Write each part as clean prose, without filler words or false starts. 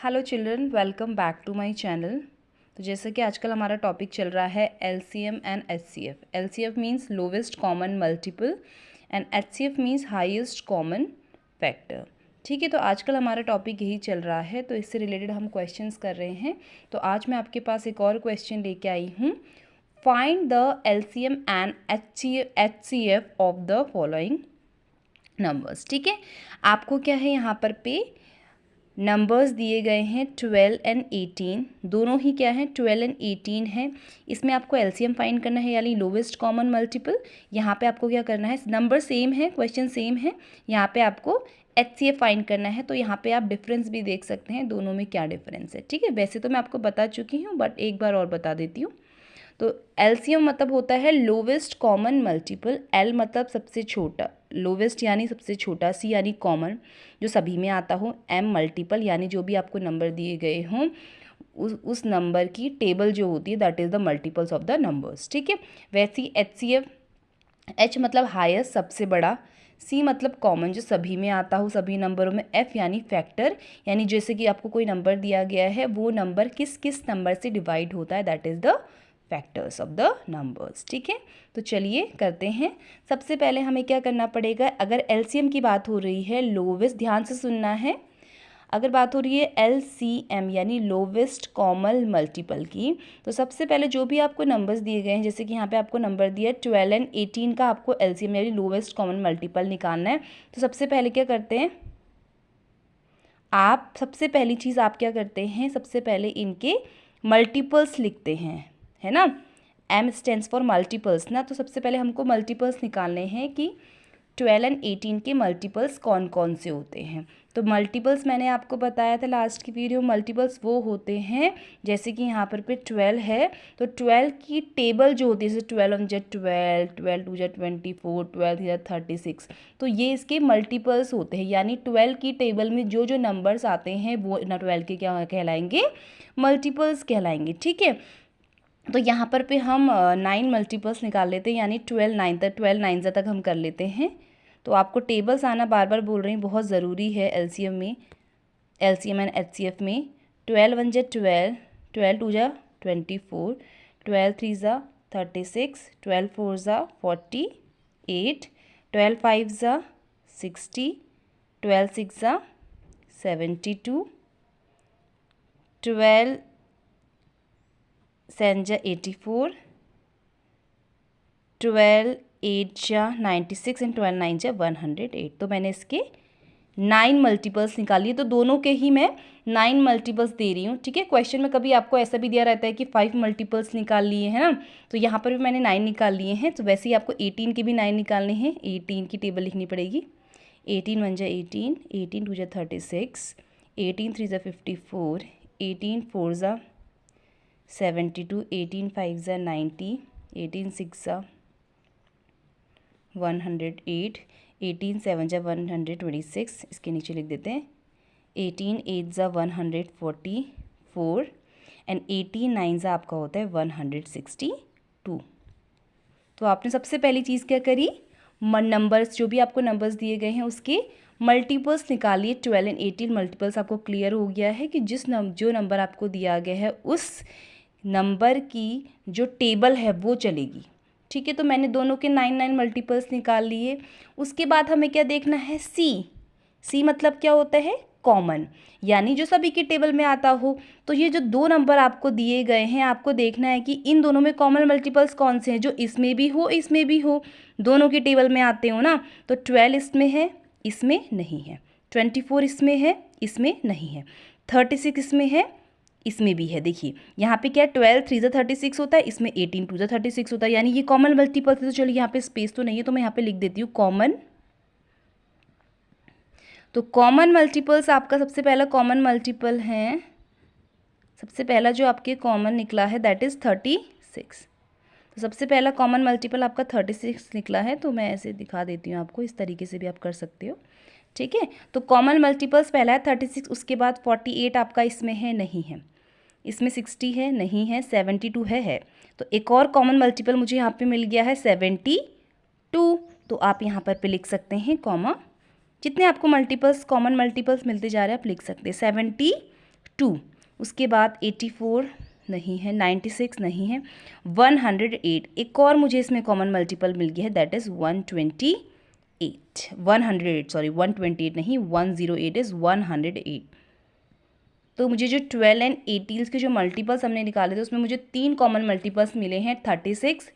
Hello children, welcome back to my channel. तो जैसे कि आजकल हमारा टॉपिक चल रहा है LCM and HCF. LCF means lowest common multiple and HCF means highest common factor. ठीक है, तो आजकल हमारा टॉपिक यही चल रहा है, तो इससे रिलेटेड हम क्वेश्चंस कर रहे हैं। तो आज मैं आपके पास एक और क्वेश्चन लेके आई हूँ। Find the LCM and HCF of the following numbers. ठीक है, आपको क्या है यहाँ पर पे नंबर्स दिए गए हैं 12 एंड 18, दोनों ही क्या है 12 एंड 18 है। इसमें आपको एलसीएम फाइंड करना है यानी लोवेस्ट कॉमन मल्टीपल। यहाँ पे आपको क्या करना है, नंबर सेम है, क्वेश्चन सेम है, यहाँ पे आपको एचसीएफ फाइंड करना है। तो यहाँ पे आप डिफरेंस भी देख सकते हैं दोनों में क्या डिफरेंस है। ठीक है, वैसे तो मैं आपको बता चुकी हूँ बट एक बार और बता देती हूँ। तो एलसीएम मतलब होता है लोवेस्ट कॉमन मल्टीपल। एल मतलब सबसे छोटा, लोवेस्ट यानी सबसे छोटा, सी यानी कॉमन जो सभी में आता हो, एम मल्टीपल यानी जो भी आपको नंबर दिए गए हों उस नंबर की टेबल जो होती है that is the multiples of the numbers. ठीक है, वैसे ही एचसीएफ, एच मतलब हाईएस्ट सबसे बड़ा, सी मतलब कॉमन जो सभी में आता हो सभी नंबरों में, एफ यानी फैक्टर यानी जैसे कि आपको कोई नंबर दिया गया है वो नंबर किस किस नंबर से डिवाइड होता है that is the factors of the numbers. ठीक है, तो चलिए करते हैं। सबसे पहले हमें क्या करना पड़ेगा, अगर एलसीएम की बात हो रही है लोवेस्ट, ध्यान से सुनना है, अगर बात हो रही है एलसीएम यानी लोवेस्ट कॉमन मल्टीपल की, तो सबसे पहले जो भी आपको नंबर्स दिए गए हैं, जैसे कि यहाँ पे आपको नंबर दिया है 12 एंड 18 का आपको एलसीएम यानी लोवेस्ट कॉमन मल्टीपल निकालना है। तो सबसे पहले क्या करते हैं आप, सबसे पहली चीज़ आप क्या करते हैं, सबसे पहले इनके मल्टीपल्स लिखते हैं, है ना। एम स्टैंड्स फॉर मल्टीपल्स ना, तो सबसे पहले हमको मल्टीपल्स निकालने हैं कि 12 एंड 18 के मल्टीपल्स कौन कौन से होते हैं। तो मल्टीपल्स मैंने आपको बताया था लास्ट की वीडियो, मल्टीपल्स वो होते हैं जैसे कि यहाँ पर पे 12 है तो 12 की टेबल जो होती है, जैसे 12 1 12, 12 2 24, 12 3 36, तो ये इसके मल्टीपल्स होते हैं। यानी 12 की टेबल में जो जो नंबर्स आते हैं वो 12 के क्या कहलाएंगे, मल्टीपल्स कहलाएंगे। ठीक है, तो यहाँ पर पे हम 9 मल्टीपल्स निकाल लेते हैं यानी 12 9 तक हम कर लेते हैं। तो आपको टेबल्स आना बार बार बोल रही हैं बहुत ज़रूरी है एलसीएम में, एलसीएम एंड एचसीएफ में। 12 1 12, 12 2 24, 12 3 36, 12 4 48, 12 5 60, 12 6 72, 12 7 84, 12 8 96 एंड 12 9 108। तो मैंने इसके 9 मल्टीपल्स निकाली है, तो दोनों के ही मैं 9 मल्टीपल्स दे रही हूँ। ठीक है, क्वेश्चन में कभी आपको ऐसा भी दिया रहता है कि 5 मल्टीपल्स निकाल लिए हैं ना, तो यहाँ पर भी मैंने 9 निकाल लिए हैं। तो वैसे ही आपको 18 के भी 9 निकालने हैं, 18 की टेबल लिखनी पड़ेगी। 18 1 18, 18 2 36, 18 3 54, 18 4 72, 18 5 90, 18 6 108, 18 7 126, इसके नीचे लिख देते हैं 18 8 144 एंड 18 9 आपका होता है 162। तो आपने सबसे पहली चीज़ क्या करी, नंबर्स जो भी आपको नंबर्स दिए गए हैं उसके मल्टीपल्स निकालिए। 12 एंड 18 मल्टीपल्स आपको क्लियर हो गया है कि जो नंबर आपको दिया गया है उस नंबर की जो टेबल है वो चलेगी। ठीक है, तो मैंने दोनों के 9 9 मल्टीपल्स निकाल लिए। उसके बाद हमें क्या देखना है, सी मतलब क्या होता है, कॉमन, यानी जो सभी की टेबल में आता हो। तो ये जो दो नंबर आपको दिए गए हैं आपको देखना है कि इन दोनों में कॉमन मल्टीपल्स कौन से हैं, जो इसमें भी हो इसमें भी हो, दोनों की टेबल में आते हो ना। तो 12 इसमें है इसमें नहीं है, 24 इसमें है इसमें नहीं है, 36 इसमें है इसमें भी है। देखिए यहाँ पे क्या 12 3 36 होता है, इसमें 18 2 36 होता है, यानी ये कॉमन मल्टीपल थे। तो चलिए यहाँ पे स्पेस तो नहीं है तो मैं यहाँ पे लिख देती हूँ कॉमन। तो कॉमन मल्टीपल्स आपका सबसे पहला कॉमन मल्टीपल है, सबसे पहला जो आपके कॉमन निकला है दैट इज़ 36। तो सबसे पहला कॉमन मल्टीपल आपका 36 निकला है। तो मैं ऐसे दिखा देती हूँ आपको, इस तरीके से भी आप कर सकते हो। ठीक है, तो कॉमन मल्टीपल्स पहला है 36, उसके बाद 48 आपका इसमें है नहीं है, इसमें 60 है नहीं है, 72 है। तो एक और कॉमन मल्टीपल मुझे यहाँ पे मिल गया है 72। तो आप यहाँ पर लिख सकते हैं कॉमा, जितने आपको मल्टीपल्स कॉमन मल्टीपल्स मिलते जा रहे हैं आप लिख सकते हैं 72 2, उसके बाद 84 नहीं है, 96 नहीं है, 108, एक और मुझे इसमें कॉमन मल्टीपल मिल गया है, दैट इज़ 128, 108 सॉरी 128 नहीं, 108 इज़ 108। तो मुझे जो 12 एंड 18 के जो मल्टीपल्स हमने निकाले थे उसमें मुझे 3 कॉमन मल्टीपल्स मिले हैं, 36,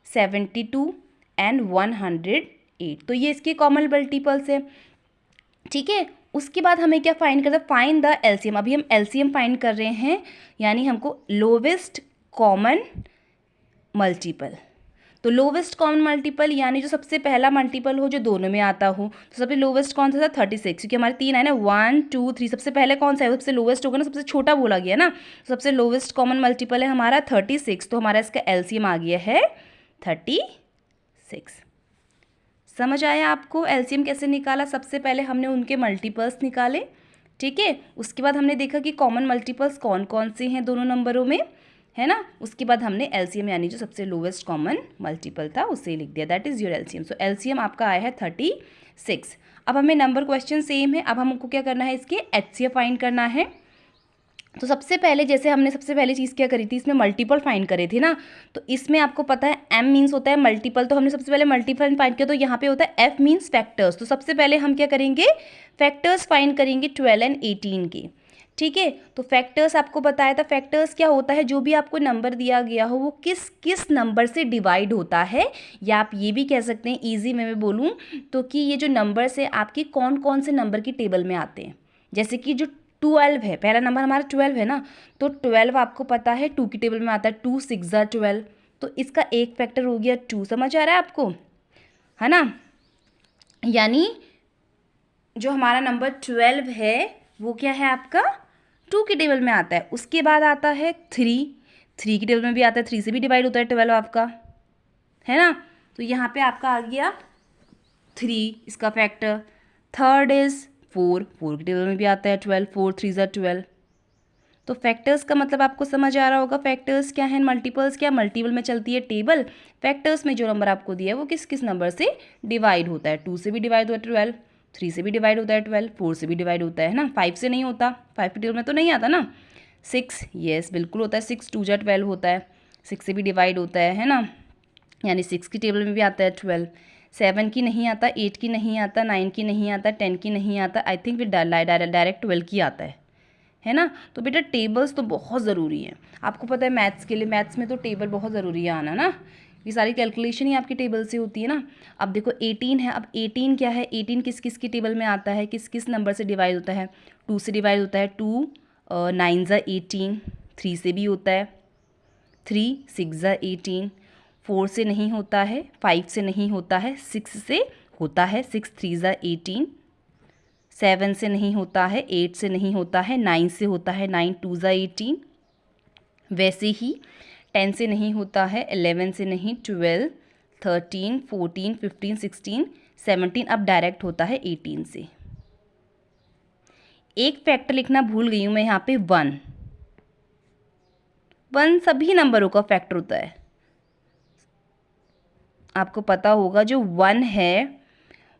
72 एंड 108। तो ये इसके कॉमन मल्टीपल्स है, ठीक है। उसके बाद हमें क्या फाइंड करना है, फाइंड द एलसीएम। अभी हम एलसीएम फाइंड कर रहे हैं, यानी हमको लोवेस्ट कॉमन मल्टीपल। तो लोवेस्ट कॉमन मल्टीपल यानी जो सबसे पहला मल्टीपल हो जो दोनों में आता हो। तो सबसे लोवेस्ट कौन सा था, 36, क्योंकि हमारे 3 है ना, 1 2 3, सबसे पहले कौन सा है, सबसे लोवेस्ट होगा ना, सबसे छोटा बोला गया ना, तो सबसे लोवेस्ट कॉमन मल्टीपल है हमारा 36, तो हमारा इसका एलसीएम आ गया है 36। समझ आया आपको एलसीएम कैसे निकाला? सबसे पहले हमने उनके मल्टीपल्स निकाले, ठीक है। उसके बाद हमने देखा कि कॉमन मल्टीपल्स कौन कौन से हैं दोनों नंबरों में, है ना। उसके बाद हमने एलसीएम यानी जो सबसे लोवेस्ट कॉमन मल्टीपल था उसे लिख दिया, that is your LCM. So LCM आपका आया है 36। अब हमें नंबर क्वेश्चन सेम है, अब हमको क्या करना है, इसके एचसीएफ फाइंड करना है। तो सबसे पहले जैसे हमने सबसे पहली चीज़ क्या करी थी, इसमें मल्टीपल फाइंड करे थे ना, तो इसमें आपको पता है एम मीन्स होता है मल्टीपल, तो हमने सबसे पहले मल्टीपल फाइंड किया, तो यहाँ पे होता है एफ मीन्स फैक्टर्स। तो सबसे पहले हम क्या करेंगे, फैक्टर्स फाइंड करेंगे 12 एंड 18 के, ठीक है। तो फैक्टर्स आपको बताया था, फैक्टर्स क्या होता है, जो भी आपको नंबर दिया गया हो वो किस किस नंबर से डिवाइड होता है, या आप ये भी कह सकते हैं ईजी में बोलूँ तो कि ये जो नंबर्स है आपके कौन कौन से नंबर की टेबल में आते हैं। जैसे कि जो 12 है, पहला नंबर हमारा 12 है ना, तो 12 आपको पता है 2 की टेबल में आता है, 2 6 12, तो इसका एक फैक्टर हो गया 2। समझ आ रहा है आपको, है ना। यानी जो हमारा नंबर 12 है वो क्या है आपका 2 की टेबल में आता है। उसके बाद आता है 3 की टेबल में भी आता है, 3 से भी डिवाइड होता है 12 आपका, है ना। तो यहाँ पे आपका आ गया 3 इसका फैक्टर। थर्ड इज़ 4 की टेबल में भी आता है 12, 4 3 12। तो फैक्टर्स का मतलब आपको समझ आ रहा होगा, फैक्टर्स क्या है, मल्टीपल्स क्या, मल्टीपल में चलती है टेबल, फैक्टर्स में जो नंबर आपको दिया है वो किस किस नंबर से डिवाइड होता है। 2 से भी डिवाइड होता है 12, 3 से भी डिवाइड होता है 12, 4 से भी डिवाइड होता है ना, 5 से नहीं होता, 5 की टेबल में तो नहीं आता ना। 6 येस बिल्कुल होता है, 6 2 12 होता है, 6 से भी डिवाइड होता है ना, यानी 6 की टेबल में भी आता है 12। 7 की नहीं आता, 8 की नहीं आता, 9 की नहीं आता, 10 की नहीं आता, आई थिंक फिर डायरेक्ट 12 की आता है ना। तो बेटा टेबल्स तो बहुत ज़रूरी है, आपको पता है मैथ्स के लिए, मैथ्स में तो टेबल बहुत ज़रूरी है आना ना, ये सारी कैलकुलेशन ही आपकी टेबल से होती है ना। अब देखो 18 है, अब 18 क्या है, 18 किस किस की टेबल में आता है, किस किस नंबर से डिवाइड होता है, 2 से डिवाइड होता है, 2 9 18, 3 से भी होता है, 3 6 18, 4 से नहीं होता है, 5 से नहीं होता है, 6 से होता है, 6 3 18, 7 से नहीं होता है, 8 से नहीं होता है, 9 से होता है, 9 2 18। वैसे ही 10 से नहीं होता है, 11 से नहीं, 12 13 14 15 16 17, अब डायरेक्ट होता है 18 से। एक फैक्टर लिखना भूल गई हूँ मैं यहाँ पे, 1 सभी नंबरों का फैक्टर होता है, आपको पता होगा। जो 1 है,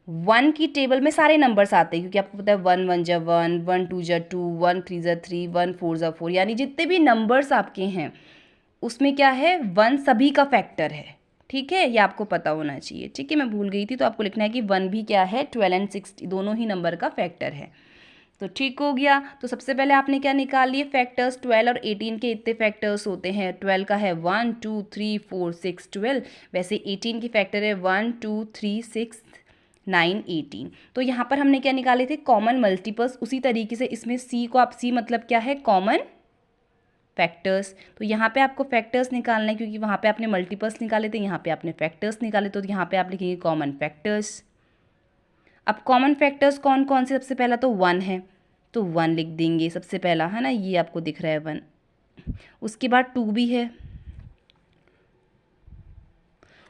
1 की टेबल में सारे नंबर्स आते हैं, क्योंकि आपको पता है 1 1 जा 1, 1 2 जा 2, 1 3 जा 3, 1 4 जा 4, यानी जितने भी नंबर्स आपके हैं उसमें क्या है, 1 सभी का फैक्टर है, ठीक है, ये आपको पता होना चाहिए, ठीक है। मैं भूल गई थी, तो आपको लिखना है कि 1 भी क्या है, 12 एंड 16 दोनों ही नंबर का फैक्टर है। तो ठीक हो गया। तो सबसे पहले आपने क्या निकाल लिए फैक्टर्स, 12 और 18 के इतने फैक्टर्स होते हैं, 12 का है 1 2 3 4 6 12, वैसे 18 की फैक्टर है 1 2 3 6 9 18। तो यहाँ पर हमने क्या निकाले थे, कॉमन मल्टीपल्स। उसी तरीके से इसमें सी को आप, सी मतलब क्या है, कॉमन फैक्टर्स। तो यहाँ पे आपको फैक्टर्स निकालना है, क्योंकि वहाँ पे आपने मल्टीपल्स निकाले थे, यहाँ पे आपने फैक्टर्स निकाले, तो यहाँ पे आप लिखेंगे कॉमन फैक्टर्स। अब कॉमन फैक्टर्स कौन कौन से, सबसे पहला तो 1 है, तो 1 लिख देंगे सबसे पहला, है ना, ये आपको दिख रहा है 1। उसके बाद 2 भी है,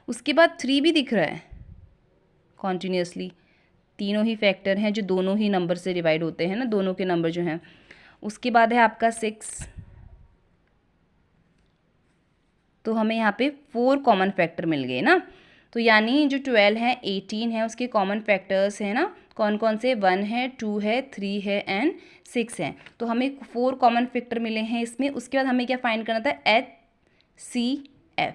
उसके बाद 3 भी दिख रहा है कॉन्टीन्यूसली, तीनों ही फैक्टर हैं जो दोनों ही नंबर से डिवाइड होते हैं ना, दोनों के नंबर जो हैं। उसके बाद है आपका 6, तो हमें यहाँ पे 4 कॉमन फैक्टर मिल गए ना। तो यानी जो 12 है 18 है उसके कॉमन फैक्टर्स हैं ना, कौन कौन से, 1 है, 2 है, 3 है एंड 6 है। तो हमें 4 कॉमन फैक्टर मिले हैं इसमें। उसके बाद हमें क्या फाइंड करना था, HCF।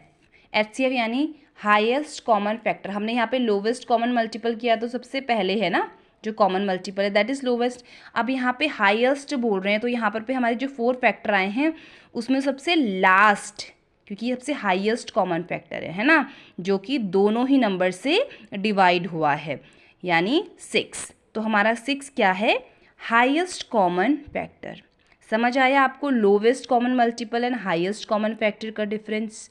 HCF यानी हाईएस्ट कॉमन फैक्टर। हमने यहाँ पे लोवेस्ट कॉमन मल्टीपल किया तो सबसे पहले है ना जो कॉमन मल्टीपल है दैट इज़ लोवेस्ट। अब यहाँ पे हाईएस्ट बोल रहे हैं तो यहाँ पर हमारे जो 4 फैक्टर आए हैं उसमें सबसे लास्ट, क्योंकि ये सबसे हाईएस्ट कॉमन फैक्टर है ना, जो कि दोनों ही नंबर से डिवाइड हुआ है, यानी 6। तो हमारा 6 क्या है, हाईएस्ट कॉमन फैक्टर। समझ आया आपको lowest common multiple and highest common factor का डिफरेंस?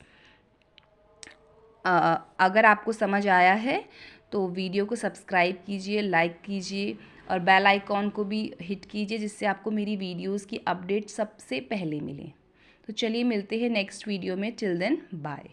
अगर आपको समझ आया है तो वीडियो को सब्सक्राइब कीजिए, लाइक कीजिए और बेल आइकॉन को भी हिट कीजिए, जिससे आपको मेरी वीडियोस की अपडेट सबसे पहले मिले। तो चलिए मिलते हैं नेक्स्ट वीडियो में। Till then bye.